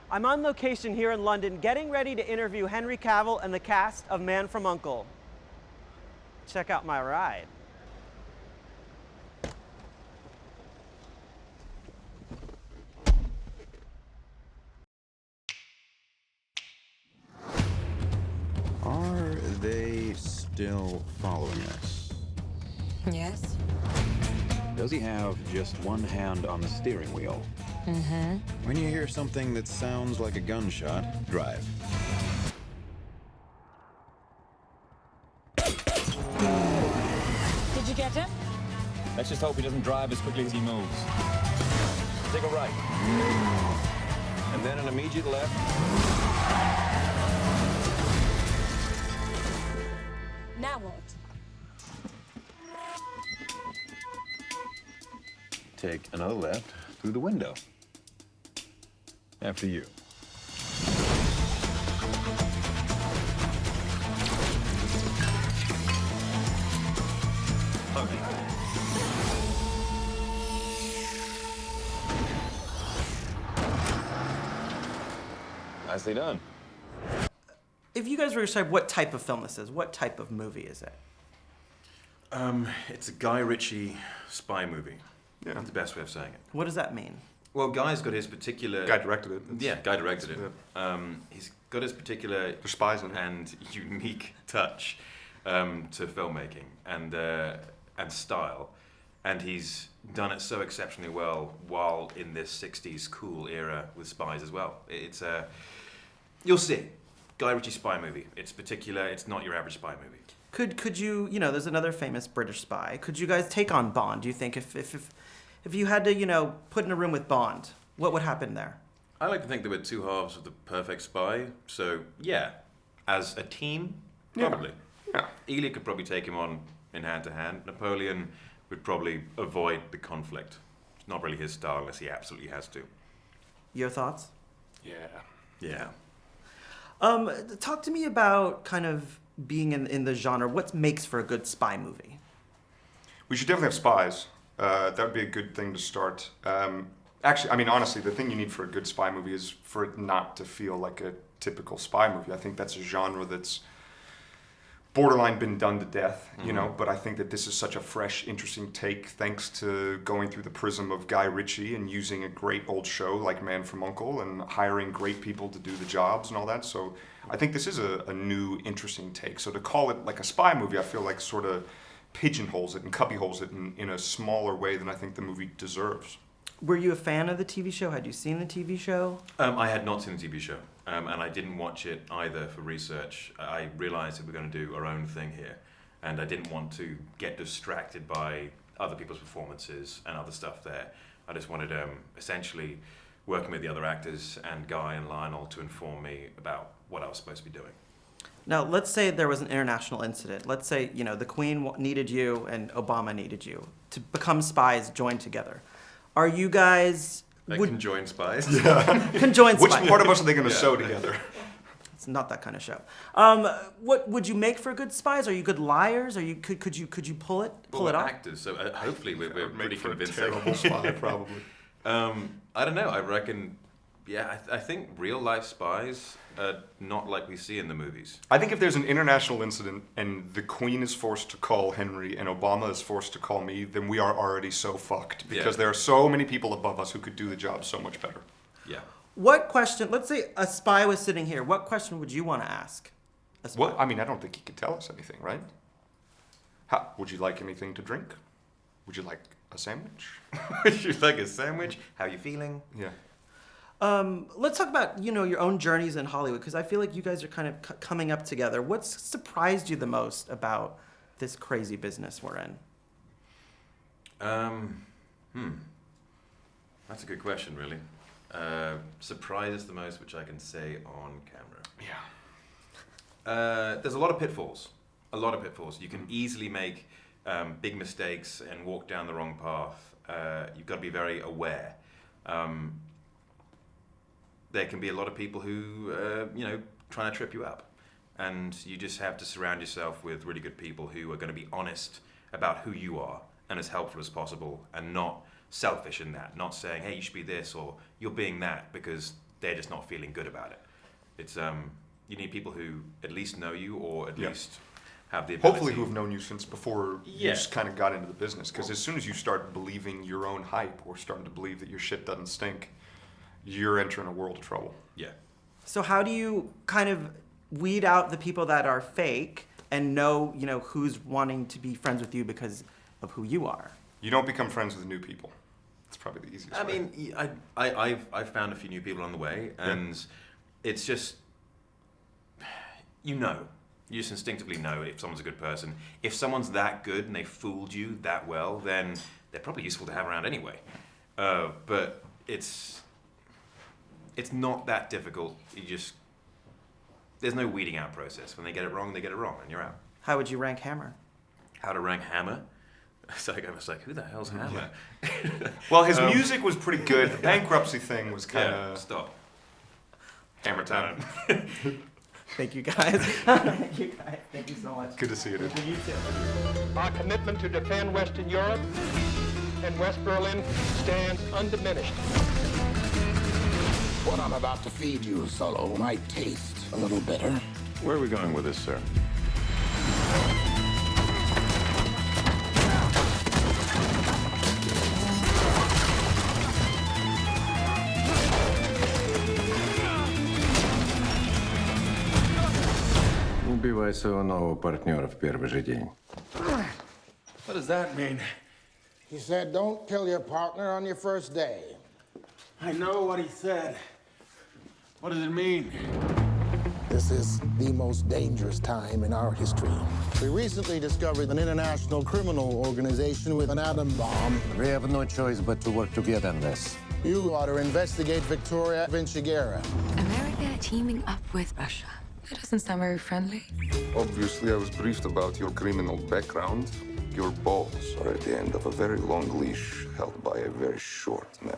I'm on location here in London getting ready to interview Henry Cavill and the cast of Man from U.N.C.L.E. Check out my ride. Are they still following us? Yes. Does he have just one hand on the steering wheel? Mm-hmm. When you hear something that sounds like a gunshot, drive. Did you get him? Let's just hope he doesn't drive as quickly as he moves. Take a right. And then an immediate left. Now what? Take another left through the window. After you. Okay. Nicely done. If you guys were to describe what type of film this is, what type of movie is it? It's a Guy Ritchie spy movie. Yeah. That's the best way of saying it. What does that mean? Well, Guy's got his particular... Guy directed it. Guy directed it. Yeah. He's got his particular... There's spies in it. And unique touch to filmmaking and style. And he's done it so exceptionally well while in this 60s cool era with spies as well. It's a... You'll see. Guy Ritchie spy movie. It's particular. It's not your average spy movie. Could you, there's another famous British spy. Could you guys take on Bond? Do you think if you had to, put in a room with Bond, what would happen there? I like to think there were two halves of the perfect spy. So, yeah, as a team, probably. Yeah. Ely could probably take him on in hand-to-hand. Napoleon would probably avoid the conflict. It's not really his style unless he absolutely has to. Your thoughts? Yeah. Talk to me about kind of being in the genre. What makes for a good spy movie? We should definitely have spies. That would be a good thing to start. Actually, honestly, the thing you need for a good spy movie is for it not to feel like a typical spy movie. I think that's a genre that's borderline been done to death, but I think that this is such a fresh, interesting take thanks to going through the prism of Guy Ritchie and using a great old show like Man from U.N.C.L.E. and hiring great people to do the jobs and all that. So I think this is a new, interesting take. So to call it like a spy movie, I feel like sort of pigeonholes it and cubbyholes it in a smaller way than I think the movie deserves. Were you a fan of the TV show? Had you seen the TV show? I had not seen the TV show, and I didn't watch it either for research. I realized that we're going to do our own thing here, and I didn't want to get distracted by other people's performances and other stuff there. I just wanted essentially working with the other actors and Guy and Lionel to inform me about what I was supposed to be doing. Now, let's say there was an international incident. Let's say, the Queen needed you and Obama needed you to become spies joined together. Are you guys... Conjoined spies? Yeah. Conjoined spies. Which part of us are they going to sew together? It's not that kind of show. What would you make for good spies? Are you good liars? Could you pull it off? Actors, so hopefully we're pretty for convincing. A terrible spy, probably. I don't know. I reckon. Yeah, I think real life spies are not like we see in the movies. I think if there's an international incident and the Queen is forced to call Henry and Obama is forced to call me, then we are already so fucked because there are so many people above us who could do the job so much better. Yeah. What question, let's say a spy was sitting here, what question would you want to ask a spy? Well, I don't think he could tell us anything, right? Would you like anything to drink? Would you like a sandwich? Would you like a sandwich? How are you feeling? Yeah. Let's talk about, your own journeys in Hollywood, because I feel like you guys are kind of coming up together. What's surprised you the most about this crazy business we're in? That's a good question, really. Surprises the most, which I can say on camera. Yeah. There's a lot of pitfalls. You can easily make big mistakes and walk down the wrong path. You've got to be very aware. There can be a lot of people who, trying to trip you up. And you just have to surround yourself with really good people who are going to be honest about who you are and as helpful as possible and not selfish in that, not saying, hey, you should be this or you're being that, because they're just not feeling good about it. It's you need people who at least know you, or at least have the ability. Hopefully who have known you since before you just kind of got into the business. Because as soon as you start believing your own hype or starting to believe that your shit doesn't stink, you're entering a world of trouble. Yeah. So how do you kind of weed out the people that are fake and know, who's wanting to be friends with you because of who you are? You don't become friends with new people. That's probably the easiest way. I mean, I've found a few new people on the way, and it's just, you just instinctively know if someone's a good person. If someone's that good and they fooled you that well, then they're probably useful to have around anyway. But it's not that difficult. There's no weeding out process. When they get it wrong, and you're out. How would you rank Hammer? How to rank Hammer? So I was like, who the hell's Hammer? Well, his music was pretty good. The bankruptcy thing was kind of... Stop. Hammer time. Thank you, guys. Thank you, guys. Thank you so much. Good to see you, dude. You too. Our commitment to defend Western Europe and West Berlin stands undiminished. What I'm about to feed you, Solo, might taste a little bitter. Where are we going with this, sir? Убивай своего нового партнера в первый же день. What does that mean? He said, don't kill your partner on your first day. I know what he said. What does it mean? This is the most dangerous time in our history. We recently discovered an international criminal organization with an atom bomb. We have no choice but to work together on this. You ought to investigate Victoria Vinciguerra. America teaming up with Russia. That doesn't sound very friendly. Obviously, I was briefed about your criminal background. Your balls are at the end of a very long leash held by a very short man.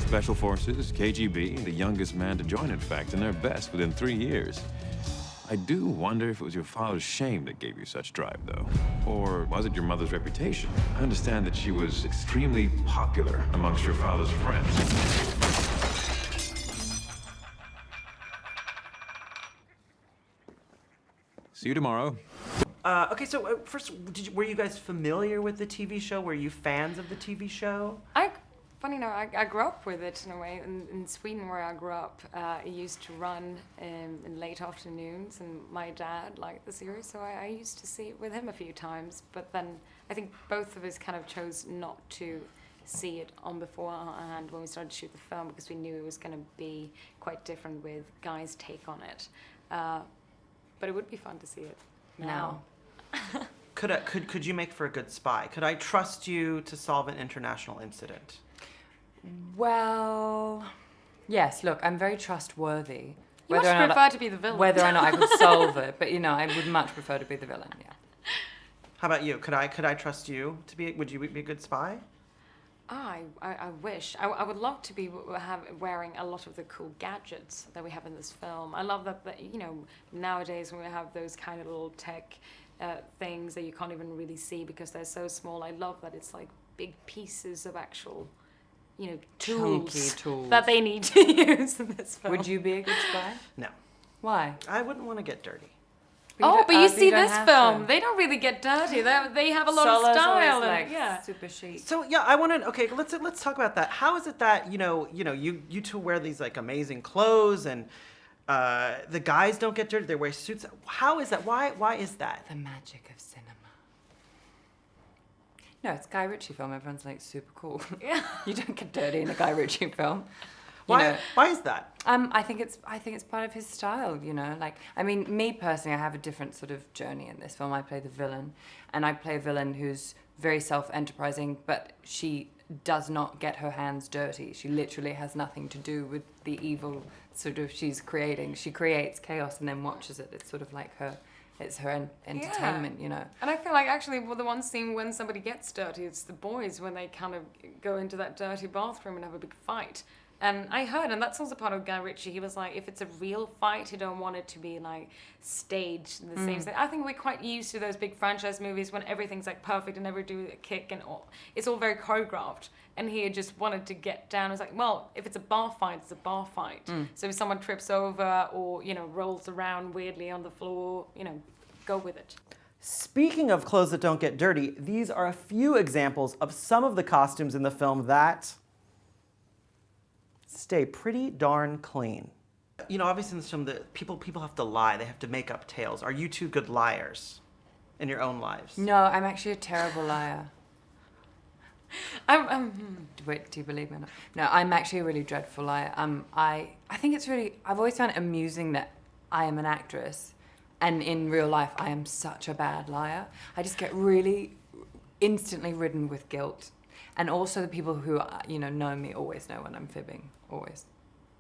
Special Forces, KGB, the youngest man to join, in fact, and their best within 3 years. I do wonder if it was your father's shame that gave you such drive, though. Or was it your mother's reputation? I understand that she was extremely popular amongst your father's friends. See you tomorrow. Okay, so first, were you guys familiar with the TV show? Were you fans of the TV show? Funny enough, I grew up with it in a way. In Sweden, where I grew up, it used to run in late afternoons, and my dad liked the series, so I used to see it with him a few times. But then I think both of us kind of chose not to see it on beforehand when we started to shoot the film, because we knew it was going to be quite different with Guy's take on it. But it would be fun to see it now. Could you make for a good spy? Could I trust you to solve an international incident? Well, yes, look, I'm very trustworthy. You much prefer to be the villain. Whether or not I could solve it, but I would much prefer to be the villain, yeah. How about you? Could I trust you to be, would you be a good spy? I wish. I would love to be wearing a lot of the cool gadgets that we have in this film. I love that nowadays when we have those kind of little tech things that you can't even really see because they're so small. I love that it's like big pieces of actual, tools that they need to use in this film. Would you be a good spy? No. Why? I wouldn't want to get dirty. But you see this film, they don't really get dirty. They have a lot of style and super chic. So I want to. Okay, let's talk about that. How is it that you two wear these like amazing clothes and the guys don't get dirty? They wear suits. How is that? Why is that? The magic of cinema. No, it's a Guy Ritchie film. Everyone's like super cool. Yeah. You don't get dirty in a Guy Ritchie film. Why is that? I think it's part of his style, me personally, I have a different sort of journey in this film. I play the villain, and I play a villain who's very self-enterprising, but she does not get her hands dirty. She literally has nothing to do with the evil sort of she's creating. She creates chaos and then watches it. It's sort of like it's her entertainment, And I feel like actually the one scene when somebody gets dirty, it's the boys when they kind of go into that dirty bathroom and have a big fight. And I heard, and that's also part of Guy Ritchie, he was like, if it's a real fight, he don't want it to be like staged in the same thing. I think we're quite used to those big franchise movies when everything's like perfect and every do a kick and all, it's all very choreographed. And he just wanted to get down. It was like, well, if it's a bar fight, it's a bar fight. So if someone trips over or, you know, rolls around weirdly on the floor, you know, go with it. Speaking of clothes that don't get dirty, these are a few examples of some of the costumes in the film that stay pretty darn clean. You know, obviously in this film, people have to lie. They have to make up tales. Are you two good liars in your own lives? No, I'm actually a terrible liar. Wait, do you believe me or not? No, I'm actually a really dreadful liar. I think it's really, I've always found it amusing that I am an actress and in real life I am such a bad liar. I just get really instantly ridden with guilt. And also the people who, you know me always know when I'm fibbing, always.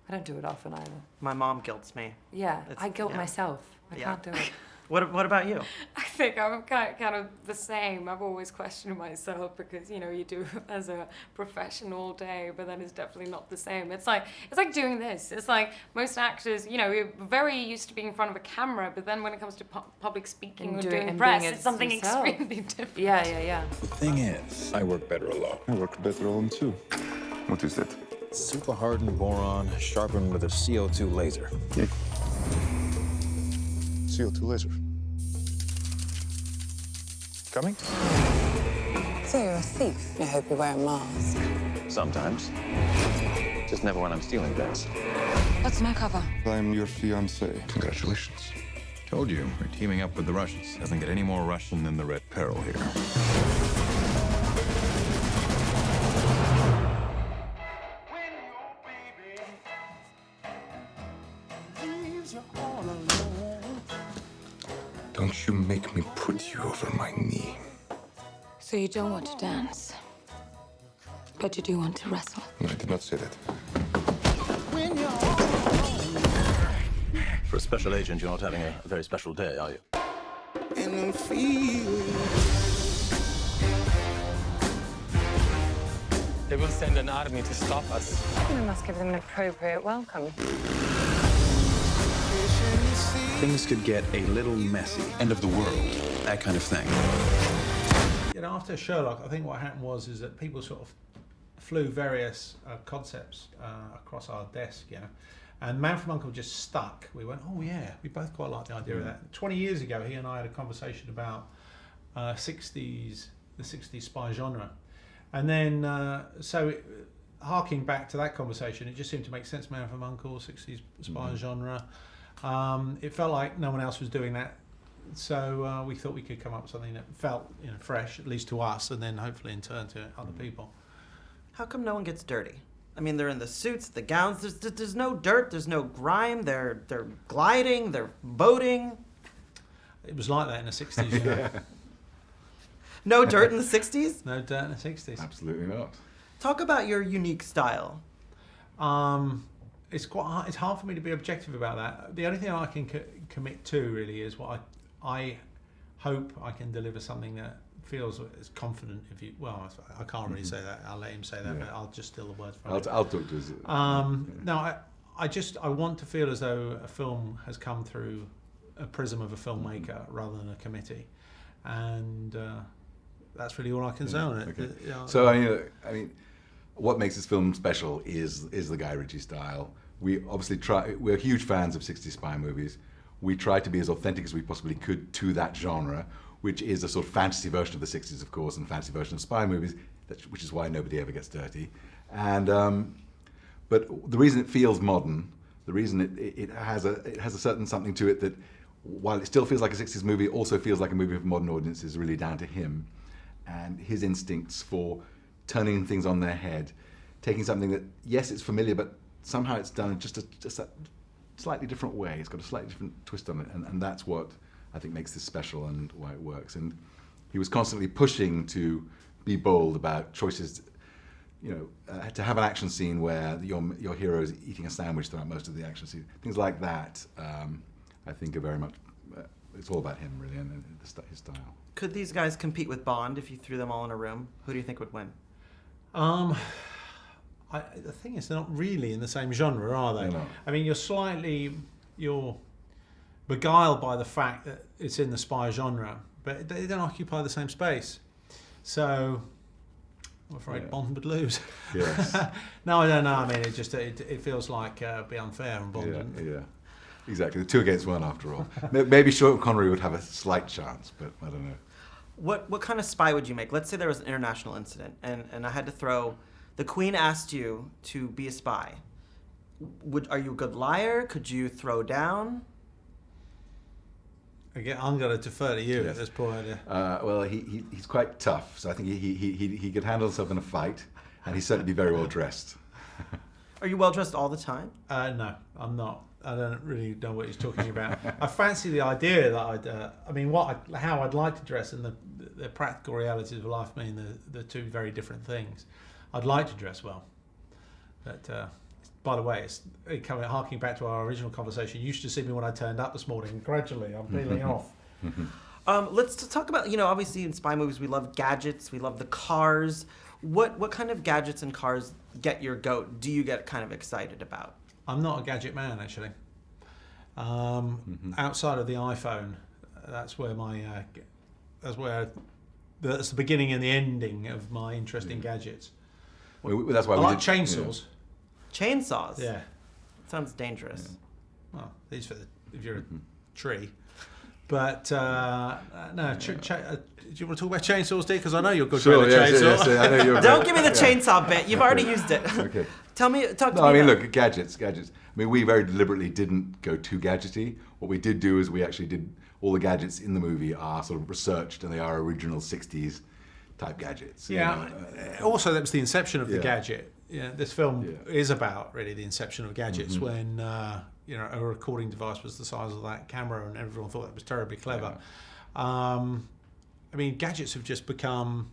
I don't do it often either. My mom guilts me. Yeah, I guilt myself. I can't do it. What about you? I think I'm kind of the same. I've always questioned myself because, you know, you do as a profession all day, but then it's definitely not the same. It's like doing this. It's like most actors, you know, we're very used to being in front of a camera, but then when it comes to public speaking or doing press, it's something extremely different. Yeah. The thing is, I work better alone. I work better alone too. What is that? Super hardened boron sharpened with a CO2 laser. Yeah. CO2 laser. Coming? So you're a thief. I hope you wear a mask. Sometimes. Just never when I'm stealing things. What's my cover? I'm your fiancé. Congratulations. Told you, we're teaming up with the Russians. Doesn't get any more Russian than the Red Peril here. Don't you make me put you over my knee. So you don't want to dance, but you do want to wrestle. No, I did not say that. For a special agent, you're not having a very special day, are you? And I'm feeling. They will send an army to stop us. We must give them an appropriate welcome. Things could get a little messy. End of the world, that kind of thing. You know, after Sherlock, I think what happened was that people sort of flew various concepts across our desk, you know. And Man from U.N.C.L.E. just stuck. We went, oh yeah, we both quite liked the idea of that. 20 years ago, he and I had a conversation about the 60s spy genre. And then, harking back to that conversation, it just seemed to make sense, Man from U.N.C.L.E., 60s spy genre. It felt like no one else was doing that. So we thought we could come up with something that felt, you know, fresh, at least to us, and then hopefully in turn to other people. How come no one gets dirty? I mean, they're in the suits, the gowns. There's no dirt. There's no grime. They're gliding. They're boating. It was like that in the 60s, you know. No dirt in the 60s? No dirt in the 60s. Absolutely not. Talk about your unique style. It's quite hard, it's hard for me to be objective about that. The only thing I can commit to really is what I hope I can deliver something that feels as confident. If you, well, I can't really say that. I'll let him say that, but I'll just steal the words from him. I'll talk to his. No, I want to feel as though a film has come through a prism of a filmmaker rather than a committee, and that's really all I can say on it. Okay. You know, So I mean, what makes this film special is the Guy Ritchie style. We obviously we're huge fans of 60s spy movies. We try to be as authentic as we possibly could to that genre, which is a sort of fantasy version of the 60s, of course, and fantasy version of spy movies, which is why nobody ever gets dirty. And but the reason it feels modern, the reason it has a certain something to it that, while it still feels like a 60s movie, it also feels like a movie for modern audiences, really down to him and his instincts for turning things on their head, taking something that, yes, it's familiar, but somehow it's done in just a slightly different way. It's got a slightly different twist on it, and that's what I think makes this special and why it works. And he was constantly pushing to be bold about choices, you know, to have an action scene where your hero is eating a sandwich throughout most of the action scene. Things like that, I think, are very much, it's all about him, really, and his style. Could these guys compete with Bond if you threw them all in a room? Who do you think would win? The thing is, they're not really in the same genre, are they? No. I mean, you're beguiled by the fact that it's in the spy genre, but they don't occupy the same space. So I'm afraid Bond would lose. Yes. No, I don't know. I mean, it feels like it'd be unfair on Bond. Yeah. Exactly. The 2 against 1 after all. Maybe Sean Connery would have a slight chance, but I don't know. What kind of spy would you make? Let's say there was an international incident, and I had to throw. The Queen asked you to be a spy. Are you a good liar? Could you throw down? Again, I'm going to defer to you at this point. Well, he's quite tough, so I think he could handle himself in a fight, and he'd certainly be very well dressed. Are you well dressed all the time? No, I'm not. I don't really know what he's talking about. I fancy the idea that how I'd like to dress and the practical realities of life mean the two very different things. I'd like to dress well, but by the way, it's harking back to our original conversation. You used to see me when I turned up this morning. Gradually, I'm peeling off. Let's talk about, obviously in spy movies we love gadgets, we love the cars. What kind of gadgets and cars get your goat? Do you get kind of excited about? I'm not a gadget man, actually. Outside of the iPhone, that's the beginning and the ending of my interest in gadgets. Well, that's why I like chainsaws. Chainsaws? Yeah. Sounds dangerous. Yeah. Well, these if you're a tree. But no, do you want to talk about chainsaws, Dick? Because I know you're good for a chainsaw. Yes, I know you're Don't give me the chainsaw bit. You've already used it. Okay. Talk to me. I mean, look, gadgets. I mean, we very deliberately didn't go too gadgety. What we did do is we actually did all the gadgets in the movie are sort of researched, and they are original 60s type gadgets. Yeah. Also, that was the inception of the gadget. Yeah, this film is about really the inception of gadgets when a recording device was the size of that camera, and everyone thought that was terribly clever. I mean, gadgets have just become.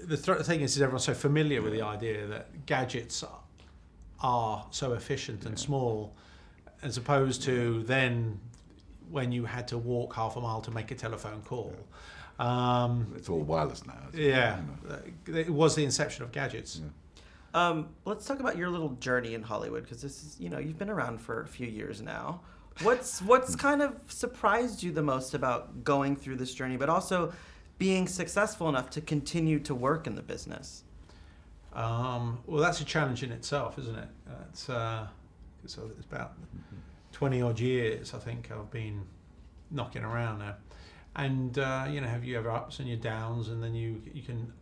The thing is everyone's so familiar with the idea that gadgets are so efficient and small, as opposed to then when you had to walk half a mile to make a telephone call. It's all wireless now. It was the inception of gadgets. Let's talk about your little journey in Hollywood, because this is, you've been around for a few years now. What's kind of surprised you the most about going through this journey, but also being successful enough to continue to work in the business? Well, that's a challenge in itself, isn't it? It's about 20 odd years, I think, I've been knocking around now. And have you ever ups and your downs, and then you can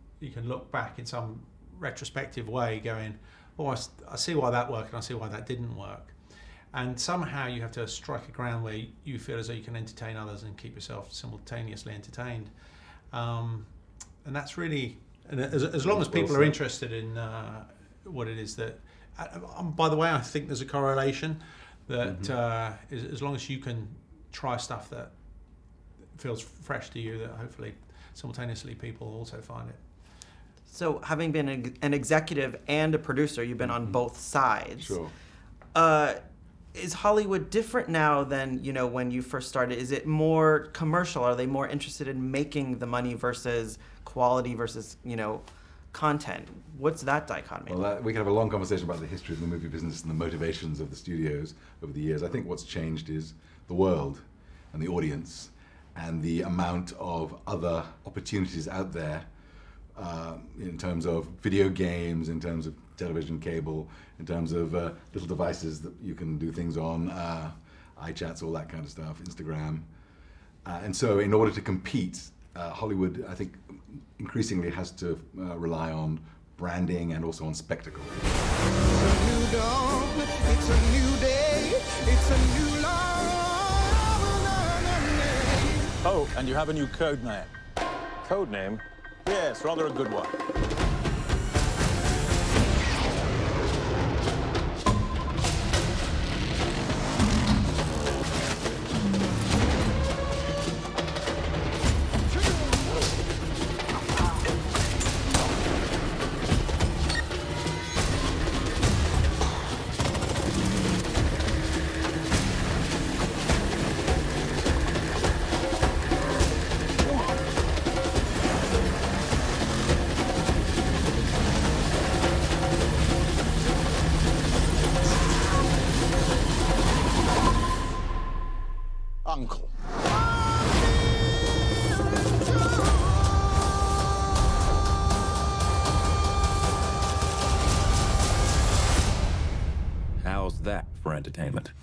look back in some retrospective way, going, "Oh, I see why that worked, and I see why that didn't work." And somehow you have to strike a ground where you feel as though you can entertain others and keep yourself simultaneously entertained. And that's really, and as long as people are interested in what it is that. By the way, I think there's a correlation that as long as you can try stuff that feels fresh to you, that hopefully simultaneously people also find it. So, having been an executive and a producer, you've been on both sides. Sure. Is Hollywood different now than when you first started? Is it more commercial? Are they more interested in making the money versus quality versus content? What's that dichotomy? Well, we can have a long conversation about the history of the movie business and the motivations of the studios over the years. I think what's changed is the world and the audience and the amount of other opportunities out there in terms of video games, in terms of television, cable, in terms of little devices that you can do things on, iChats, all that kind of stuff, Instagram. And so in order to compete, Hollywood, I think, increasingly has to rely on branding and also on spectacle. It's a new dawn, it's a new day, it's a new love. Oh, and you have a new code name. Code name? Yes, rather a good one. How's that for entertainment?